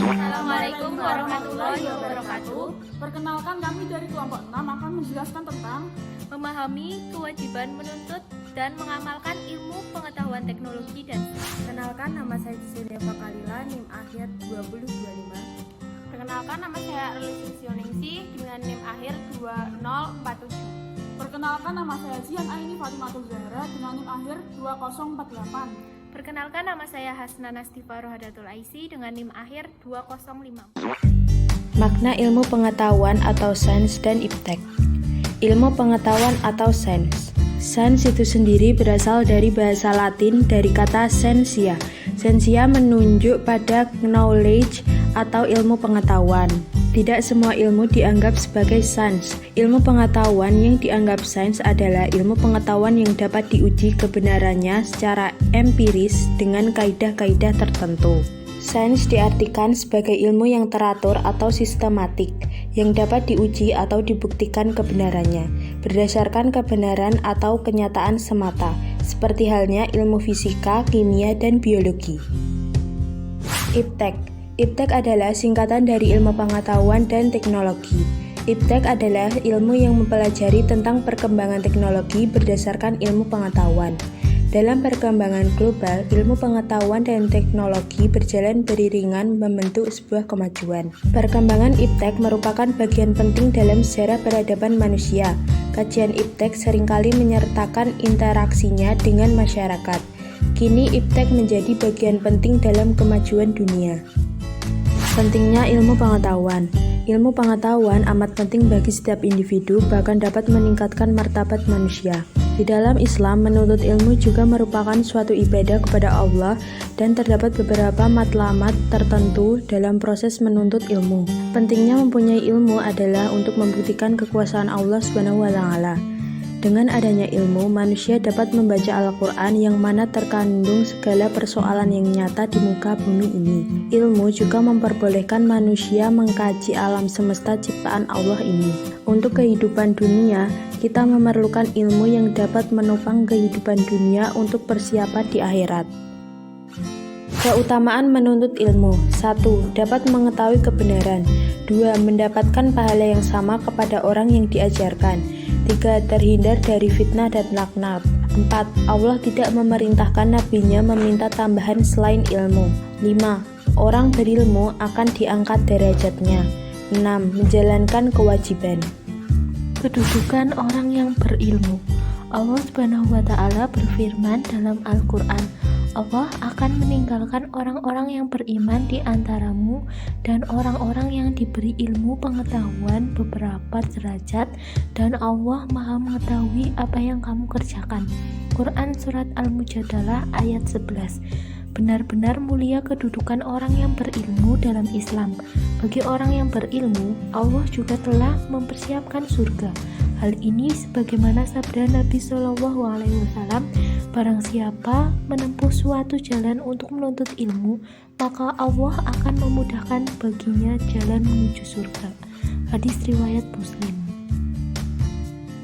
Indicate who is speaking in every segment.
Speaker 1: Assalamualaikum warahmatullahi wabarakatuh.
Speaker 2: Perkenalkan, kami dari kelompok 6 akan menjelaskan tentang
Speaker 1: Memahami kewajiban menuntut dan mengamalkan ilmu pengetahuan teknologi dan
Speaker 3: Perkenalkan, nama saya Cecilia Fakalila, NIM akhir 2025.
Speaker 4: Perkenalkan, nama saya Erlisih Ningsi dengan NIM akhir 2047.
Speaker 2: Perkenalkan, nama saya Zian Aini Fatimatul Zahra dengan NIM akhir 2048.
Speaker 1: Perkenalkan, nama saya Hasna Nastifa Rohadatul Aisi dengan NIM akhir 205.
Speaker 5: Makna ilmu pengetahuan atau sains dan iptek. Ilmu pengetahuan atau sains. Sains itu sendiri berasal dari bahasa Latin dari kata sensia. Sensia menunjuk pada knowledge atau ilmu pengetahuan. Tidak semua ilmu dianggap sebagai sains. Ilmu pengetahuan yang dianggap sains adalah ilmu pengetahuan yang dapat diuji kebenarannya secara empiris dengan kaidah-kaidah tertentu. Sains diartikan sebagai ilmu yang teratur atau sistematik, yang dapat diuji atau dibuktikan kebenarannya, berdasarkan kebenaran atau kenyataan semata, seperti halnya ilmu fisika, kimia, dan biologi. Iptek. Iptek adalah singkatan dari ilmu pengetahuan dan teknologi. Iptek adalah ilmu yang mempelajari tentang perkembangan teknologi berdasarkan ilmu pengetahuan. Dalam perkembangan global, ilmu pengetahuan dan teknologi berjalan beriringan membentuk sebuah kemajuan. Perkembangan iptek merupakan bagian penting dalam sejarah peradaban manusia. Kajian iptek seringkali menyertakan interaksinya dengan masyarakat. Kini iptek menjadi bagian penting dalam kemajuan dunia. Pentingnya ilmu pengetahuan. Ilmu pengetahuan amat penting bagi setiap individu, bahkan dapat meningkatkan martabat manusia. Di dalam Islam, menuntut ilmu juga merupakan suatu ibadah kepada Allah dan terdapat beberapa matlamat tertentu dalam proses menuntut ilmu. Pentingnya mempunyai ilmu adalah untuk membuktikan kekuasaan Allah SWT. Dengan adanya ilmu, manusia dapat membaca Al-Quran yang mana terkandung segala persoalan yang nyata di muka bumi ini. Ilmu juga memperbolehkan manusia mengkaji alam semesta ciptaan Allah ini. Untuk kehidupan dunia, kita memerlukan ilmu yang dapat menopang kehidupan dunia untuk persiapan di akhirat. Keutamaan menuntut ilmu. 1. Dapat mengetahui kebenaran. 2. Mendapatkan pahala yang sama kepada orang yang diajarkan. 3. Terhindar dari fitnah dan laknat. 4. Allah tidak memerintahkan nabinya meminta tambahan selain ilmu. 5. Orang berilmu akan diangkat derajatnya. 6. Menjalankan kewajiban.
Speaker 6: Kedudukan orang yang berilmu. Allah Subhanahu wa Ta'ala berfirman dalam Al-Quran, Allah akan meninggalkan orang-orang yang beriman di antaramu dan orang-orang yang diberi ilmu pengetahuan beberapa derajat, dan Allah Maha mengetahui apa yang kamu kerjakan. Quran Surat Al-Mujadalah ayat 11. Benar-benar mulia kedudukan orang yang berilmu dalam Islam. Bagi orang yang berilmu, Allah juga telah mempersiapkan surga. Hal ini sebagaimana sabda Nabi SAW, barang siapa menempuh suatu jalan untuk menuntut ilmu, maka Allah akan memudahkan baginya jalan menuju surga. Hadis riwayat Muslim.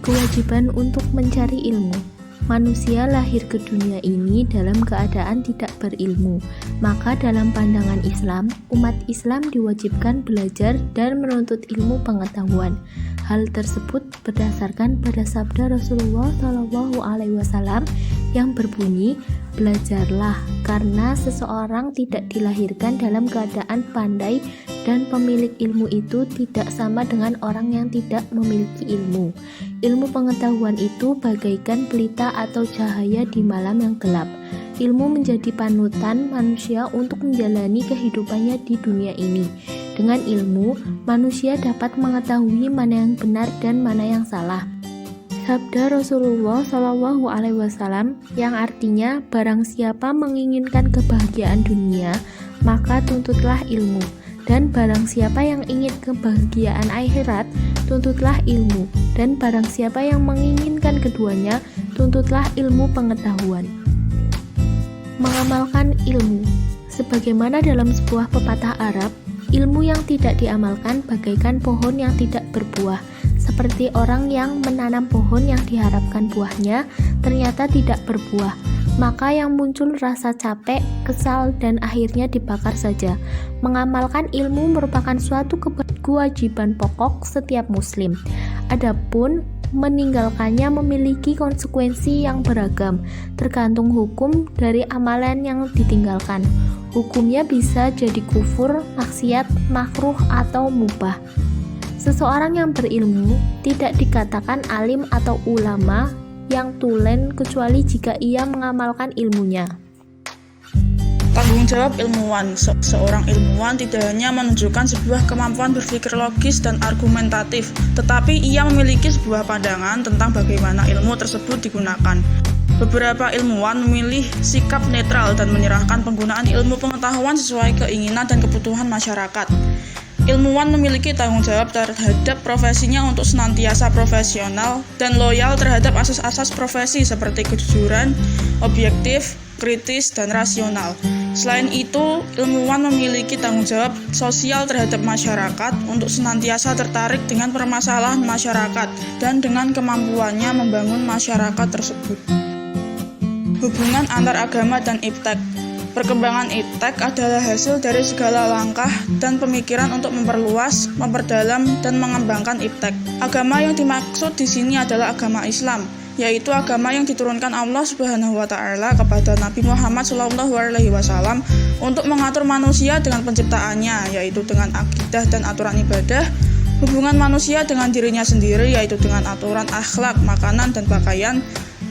Speaker 6: Kewajiban untuk mencari ilmu. Manusia lahir ke dunia ini dalam keadaan tidak berilmu, maka dalam pandangan Islam, umat Islam diwajibkan belajar dan menuntut ilmu pengetahuan. Hal tersebut berdasarkan pada sabda Rasulullah SAW yang berbunyi, belajarlah karena seseorang tidak dilahirkan dalam keadaan pandai dan pemilik ilmu itu tidak sama dengan orang yang tidak memiliki ilmu. Ilmu pengetahuan itu bagaikan pelita atau cahaya di malam yang gelap. Ilmu menjadi panutan manusia untuk menjalani kehidupannya di dunia ini. Dengan ilmu, manusia dapat mengetahui mana yang benar dan mana yang salah. Sabda Rasulullah SAW yang artinya barang siapa menginginkan kebahagiaan dunia, maka tuntutlah ilmu. Dan barang siapa yang ingin kebahagiaan akhirat, tuntutlah ilmu. Dan barang siapa yang menginginkan keduanya, tuntutlah ilmu pengetahuan. Mengamalkan ilmu. Sebagaimana dalam sebuah pepatah Arab, ilmu yang tidak diamalkan bagaikan pohon yang tidak berbuah, seperti orang yang menanam pohon yang diharapkan buahnya ternyata tidak berbuah. maka yang muncul rasa capek, kesal, dan akhirnya dibakar saja. Mengamalkan ilmu merupakan suatu kewajiban pokok setiap muslim. Adapun meninggalkannya memiliki konsekuensi yang beragam, tergantung hukum dari amalan yang ditinggalkan. Hukumnya bisa jadi kufur, maksiat, makruh, atau mubah. Seseorang yang berilmu tidak dikatakan alim atau ulama yang tulen kecuali jika ia mengamalkan ilmunya.
Speaker 7: Tanggung jawab ilmuwan. Seorang ilmuwan tidak hanya menunjukkan sebuah kemampuan berpikir logis dan argumentatif, tetapi ia memiliki sebuah pandangan tentang bagaimana ilmu tersebut digunakan. Beberapa ilmuwan memilih sikap netral dan menyerahkan penggunaan ilmu pengetahuan sesuai keinginan dan kebutuhan masyarakat. Ilmuwan memiliki tanggung jawab terhadap profesinya untuk senantiasa profesional dan loyal terhadap asas-asas profesi seperti kejujuran, objektif, kritis, dan rasional. Selain itu, ilmuwan memiliki tanggung jawab sosial terhadap masyarakat untuk senantiasa tertarik dengan permasalahan masyarakat dan dengan kemampuannya membangun masyarakat tersebut. Hubungan antar agama dan iptek. Perkembangan iptek adalah hasil dari segala langkah dan pemikiran untuk memperluas, memperdalam, dan mengembangkan iptek. Agama yang dimaksud di sini adalah agama Islam, yaitu agama yang diturunkan Allah Subhanahu wa Ta'ala kepada Nabi Muhammad SAW untuk mengatur manusia dengan penciptaannya, yaitu dengan akidah dan aturan ibadah, hubungan manusia dengan dirinya sendiri, yaitu dengan aturan akhlak, makanan, dan pakaian,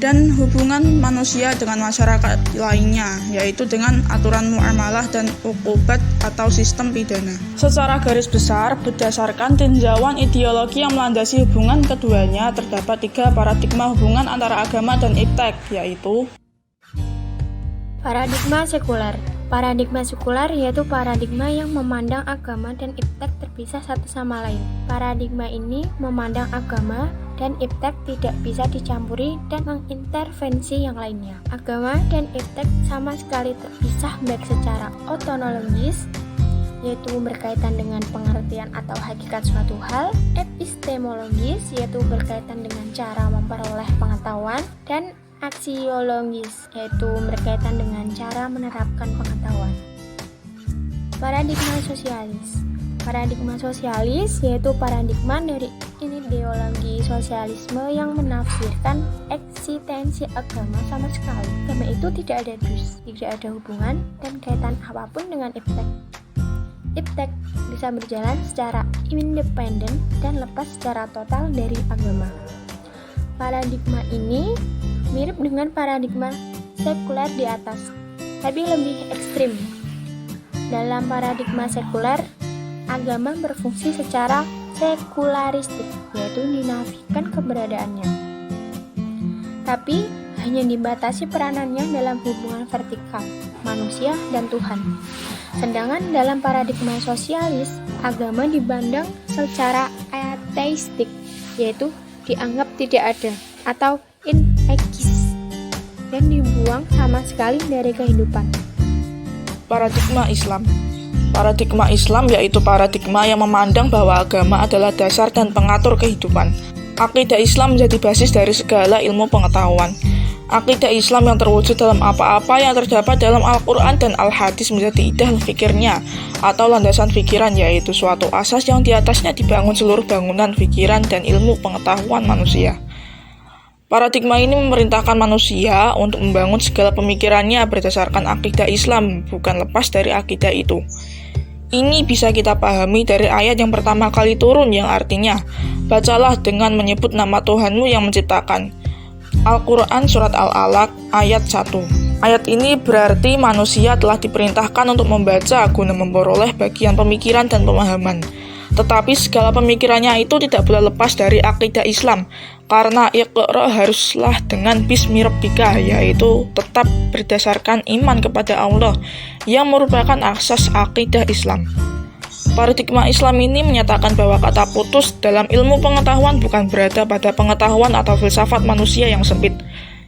Speaker 7: dan hubungan manusia dengan masyarakat lainnya, yaitu dengan aturan muamalah dan uqubat atau sistem pidana. Secara garis besar, berdasarkan tinjauan ideologi yang melandasi hubungan keduanya, terdapat 3 paradigma hubungan antara agama dan iptek, yaitu
Speaker 8: paradigma sekuler. Paradigma sekuler yaitu paradigma yang memandang agama dan iptek terpisah satu sama lain. Paradigma ini memandang agama dan iptek tidak bisa dicampuri dan mengintervensi yang lainnya. Agama dan iptek sama sekali terpisah baik secara otonomologis, yaitu berkaitan dengan pengertian atau hakikat suatu hal, epistemologis, yaitu berkaitan dengan cara memperoleh pengetahuan, dan aksiologis, yaitu berkaitan dengan cara menerapkan pengetahuan. Paradigma sosialis. Paradigma sosialis yaitu paradigma dari ideologi sosialisme yang menafsirkan eksistensi agama sama sekali. Agama itu tidak ada tidak ada hubungan dan kaitan apapun dengan iptek. Iptek bisa berjalan secara independen dan lepas secara total dari agama. Paradigma ini mirip dengan paradigma sekuler di atas, tapi lebih ekstrim. Dalam paradigma sekuler, agama berfungsi secara sekularistik, yaitu dinafikan keberadaannya. Tapi hanya dibatasi peranannya dalam hubungan vertikal, manusia dan Tuhan. Sedangkan dalam paradigma sosialis, agama dipandang secara ateistik, yaitu dianggap tidak ada atau in-exist dan dibuang sama sekali dari kehidupan.
Speaker 7: Paradigma Islam. Paradigma Islam yaitu paradigma yang memandang bahwa agama adalah dasar dan pengatur kehidupan. Akidah Islam menjadi basis dari segala ilmu pengetahuan. Akidah Islam yang terwujud dalam apa-apa yang terdapat dalam Al-Quran dan Al-Hadis menjadi idah fikirnya atau landasan pikiran, yaitu suatu asas yang di atasnya dibangun seluruh bangunan pikiran dan ilmu pengetahuan manusia. Paradigma ini memerintahkan manusia untuk membangun segala pemikirannya berdasarkan akidah Islam, bukan lepas dari akidah itu. Ini bisa kita pahami dari ayat yang pertama kali turun yang artinya, bacalah dengan menyebut nama Tuhanmu yang menciptakan. Al-Quran Surat Al-Alaq ayat 1. Ayat ini berarti manusia telah diperintahkan untuk membaca guna memperoleh bagian pemikiran dan pemahaman. Tetapi segala pemikirannya itu tidak boleh lepas dari akidah Islam, karena Iqra haruslah dengan Bismi Rabbika, yaitu tetap berdasarkan iman kepada Allah yang merupakan asas akidah Islam. Paradigma Islam ini menyatakan bahwa kata putus dalam ilmu pengetahuan bukan berada pada pengetahuan atau filsafat manusia yang sempit,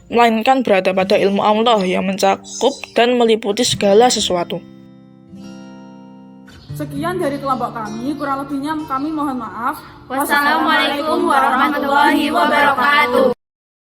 Speaker 7: melainkan berada pada ilmu Allah yang mencakup dan meliputi segala sesuatu.
Speaker 2: Sekian dari kelompok kami, kurang lebihnya kami mohon maaf.
Speaker 1: Wassalamualaikum warahmatullahi wabarakatuh.